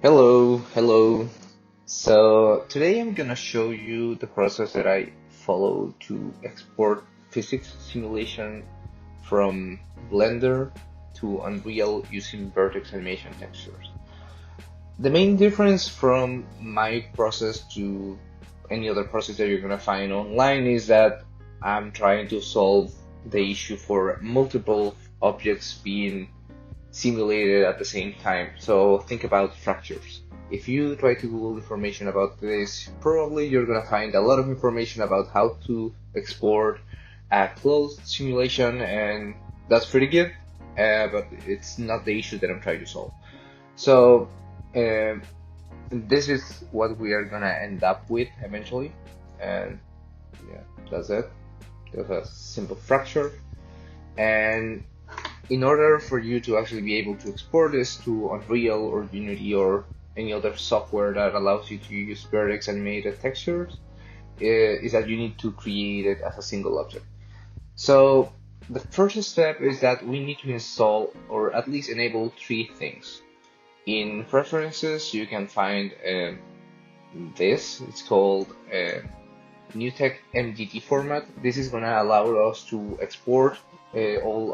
Hello. So today I'm gonna show you the process that I follow to export physics simulation from Blender to Unreal using Vertex animation textures. The main difference from my process to any other process that you're gonna find online is that I'm trying to solve the issue for multiple objects being simulated at the same time. So think about fractures. If you try to Google information about this, probably you're gonna find a lot of information about how to export a closed simulation, and that's pretty good, but it's not the issue that I'm trying to solve. So uh, this is what we are gonna end up with eventually, and yeah, that's it. Just a simple fracture, and in order for you to actually be able to export this to Unreal or Unity or any other software that allows you to use Vertex animated textures, is that you need to create it as a single object. So the first step is that we need to install or at least enable three things. In preferences, you can find this. It's called NewTek MDT format. This is going to allow us to export all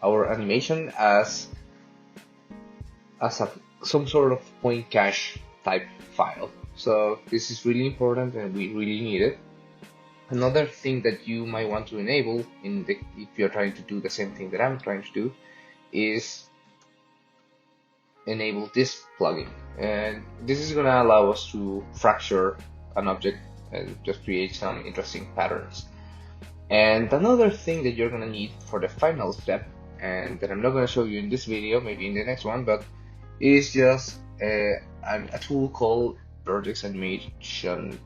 our animation as some sort of point cache type file. So this is really important and we really need it. Another thing that you might want to enable if you're trying to do the same thing that I'm trying to do is enable this plugin, and this is going to allow us to fracture an object and just create some interesting patterns. And another thing that you're going to need for the final step, and that I'm not going to show you in this video, maybe in the next one, but is just a tool called Vertex Animation,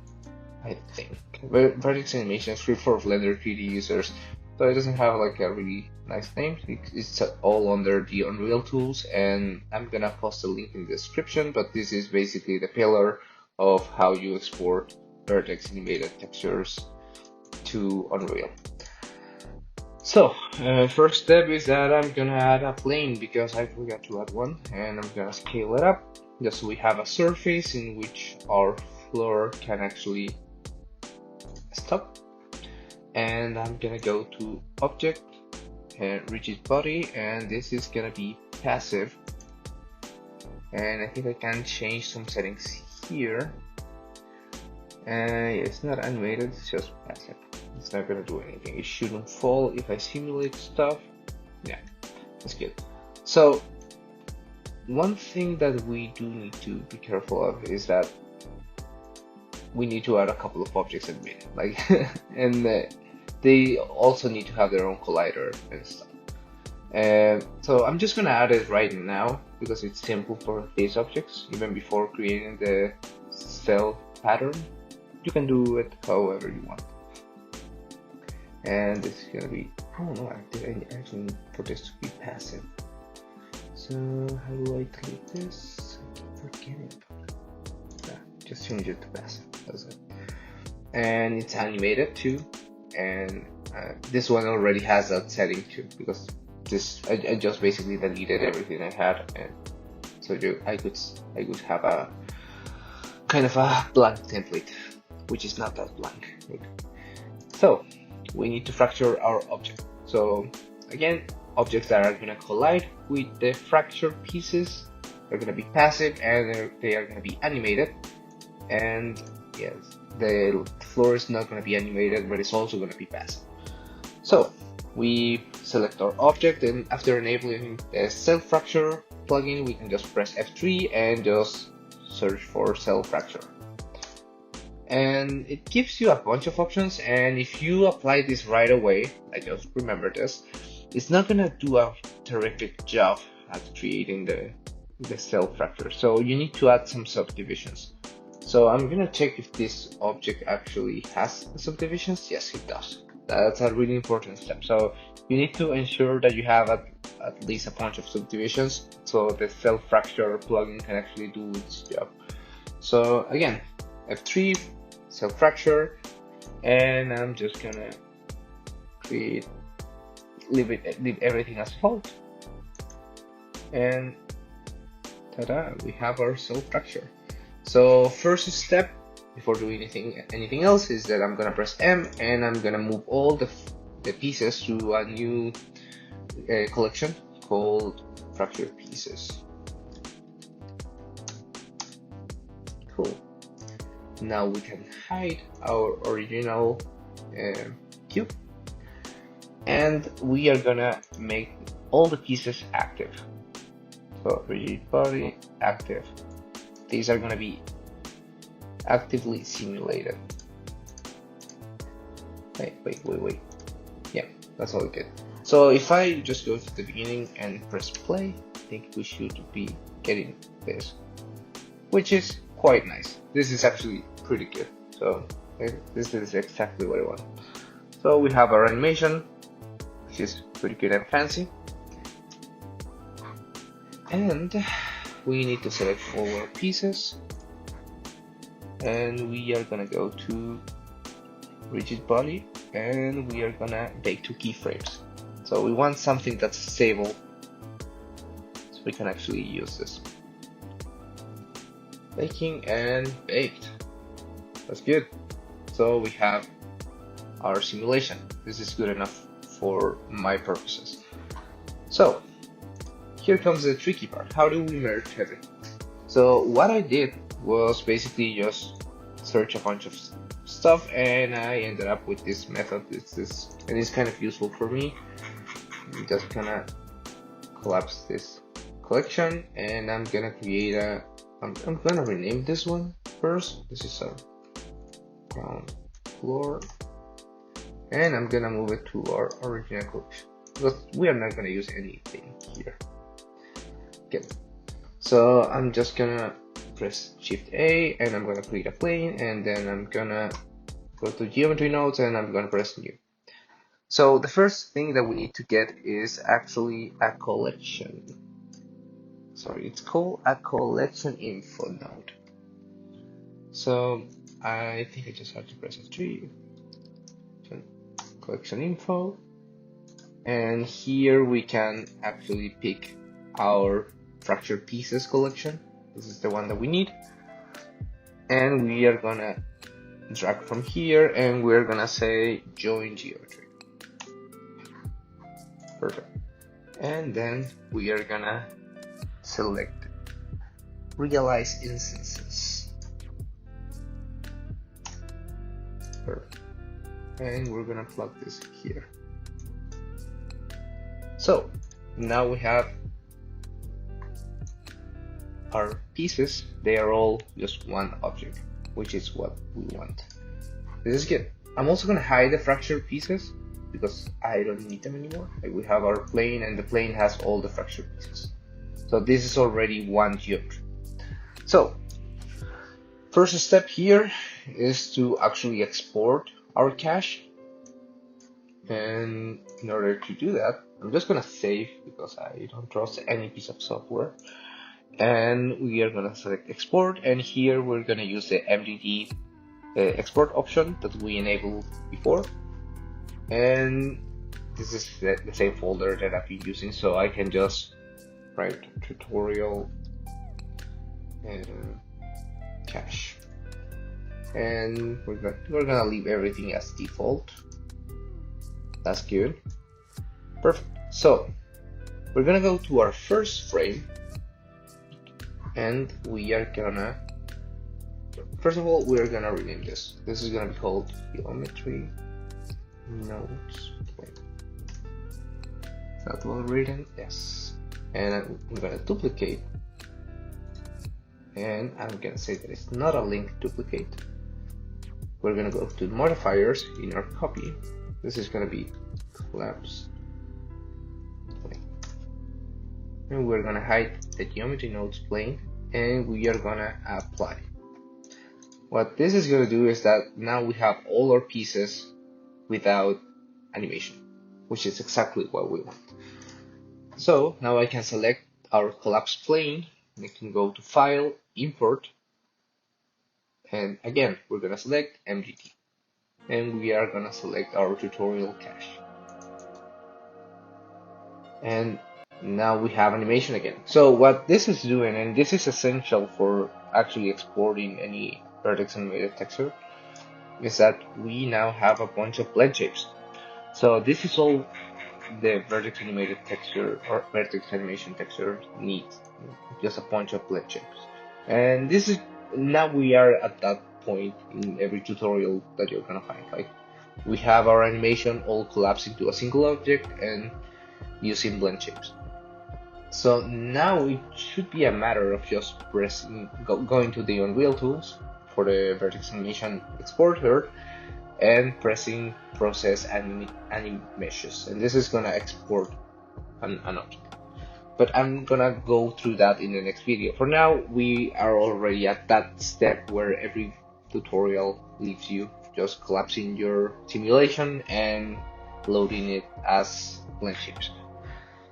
I think. Vertex Animation is free for Blender 3D users, so it doesn't have like a really nice name. It's all under the Unreal tools, and I'm gonna post a link in the description, but this is basically the pillar of how you export Vertex animated textures to Unreal. So, first step is that I'm gonna add a plane because I forgot to add one, and I'm gonna scale it up just so we have a surface in which our floor can actually stop. And I'm gonna go to Object and Rigid Body, and this is gonna be passive. And I think I can change some settings here. It's not animated, it's just passive. It's not gonna do anything. It shouldn't fall if I simulate stuff. Yeah, that's good. So one thing that we do need to be careful of is that we need to add a couple of objects in mid, like, and they also need to have their own collider and stuff. So I'm just gonna add it right now because it's simple for these objects. Even before creating the cell pattern, you can do it however you want. And it's gonna be, oh no, I actually need for this to be passive. So how do I delete this? Forget it. Yeah, just change it to passive. That's it. And it's animated too. And this one already has that setting too, because I just basically deleted everything I had, and so I could have a kind of a blank template, which is not that blank. So we need to fracture our object. So again, objects that are going to collide with the fracture pieces are going to be passive, and they are going to be animated. And yes, the floor is not going to be animated, but it's also going to be passive. So we select our object, and after enabling the cell fracture plugin, we can just press F3 and just search for cell fracture. And it gives you a bunch of options, and if you apply this right away, I just remember this, it's not gonna do a terrific job at creating the cell fracture. So you need to add some subdivisions. So I'm gonna check if this object actually has subdivisions. Yes, it does. That's a really important step. So you need to ensure that you have at least a bunch of subdivisions so the cell fracture plugin can actually do its job. So again, F3, cell fracture, and I'm just gonna leave everything as default, and Ta-da! We have our cell fracture. So first step before doing anything else is that I'm gonna press M and I'm gonna move all the pieces to a new collection called fracture pieces. Cool. Now we can hide our original cube, and we are gonna make all the pieces active. So rigid body active. These are gonna be actively simulated. Wait. Yeah, that's all good. So if I just go to the beginning and press play, I think we should be getting this, which is quite nice. This is actually pretty good. So this is exactly what I want. So we have our animation, which is pretty good and fancy. And we need to select all our pieces. And we are gonna go to rigid body and we are gonna bake 2 keyframes. So we want something that's stable so we can actually use this. Baking and baked. That's good. So we have our simulation. This is good enough for my purposes. So here comes the tricky part. How do we merge everything? So what I did was basically just search a bunch of stuff and I ended up with this method. And it's kind of useful for me. I'm just gonna collapse this collection and I'm gonna create I'm gonna rename this one first. This is a ground floor and I'm gonna move it to our original collection because we are not gonna use anything here. Okay, so I'm just gonna press Shift A and I'm gonna create a plane and then I'm gonna go to geometry nodes and I'm gonna press new. So the first thing that we need to get is actually a collection. Sorry, it's called a collection info node. So I think I just have to press F3, collection info, and here we can actually pick our fracture pieces collection. This is the one that we need, and we are gonna drag from here and we're gonna say join geometry. Perfect. And then we are gonna select realize instances. Perfect. And we're gonna plug this here. So now we have our pieces. They are all just one object, which is what we want. This is good. I'm also gonna hide the fracture pieces because I don't need them anymore. We have our plane and the plane has all the fracture pieces. So this is already one geometry. So first step here is to actually export our cache. And in order to do that, I'm just gonna save because I don't trust any piece of software. And we are gonna select export, and here we're gonna use the MDD export option that we enabled before. And this is the same folder that I've been using, so I can just write tutorial and cache. And we're gonna leave everything as default. That's good. Perfect. So we're gonna go to our first frame and we are gonna, first of all, we're gonna rename this. This is gonna be called geometry nodes. Wait, is that well written? Yes. And I'm gonna duplicate, and I'm gonna say that it's not a link duplicate. We're gonna go to modifiers in our copy. This is gonna be collapse, and we're gonna hide the geometry nodes plane, and we are gonna apply. What this is gonna do is that now we have all our pieces without animation, which is exactly what we want. So now I can select our collapse plane, and I can go to File, Import, and again we're gonna select MGT, and we are gonna select our tutorial cache. And Now we have animation again. So what this is doing, and this is essential for actually exporting any vertex animated texture, is that we now have a bunch of blend shapes. So this is all the vertex animated texture or vertex animation texture needs, just a bunch of blend shapes. And this is now we are at that point in every tutorial that you're gonna find. Like we have our animation all collapsing to a single object and using blend shapes. So now it should be a matter of just going to the Unreal tools for the vertex animation exporter and pressing process animations, and this is gonna export an object. But I'm gonna go through that in the next video. For now, we are already at that step where every tutorial leaves you just collapsing your simulation and loading it as blend shapes.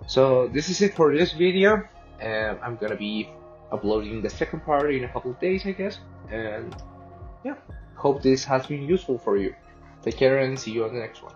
So this is it for this video. I'm gonna be uploading the second part in a couple of days, I guess. And yeah, hope this has been useful for you. Take care and see you on the next one.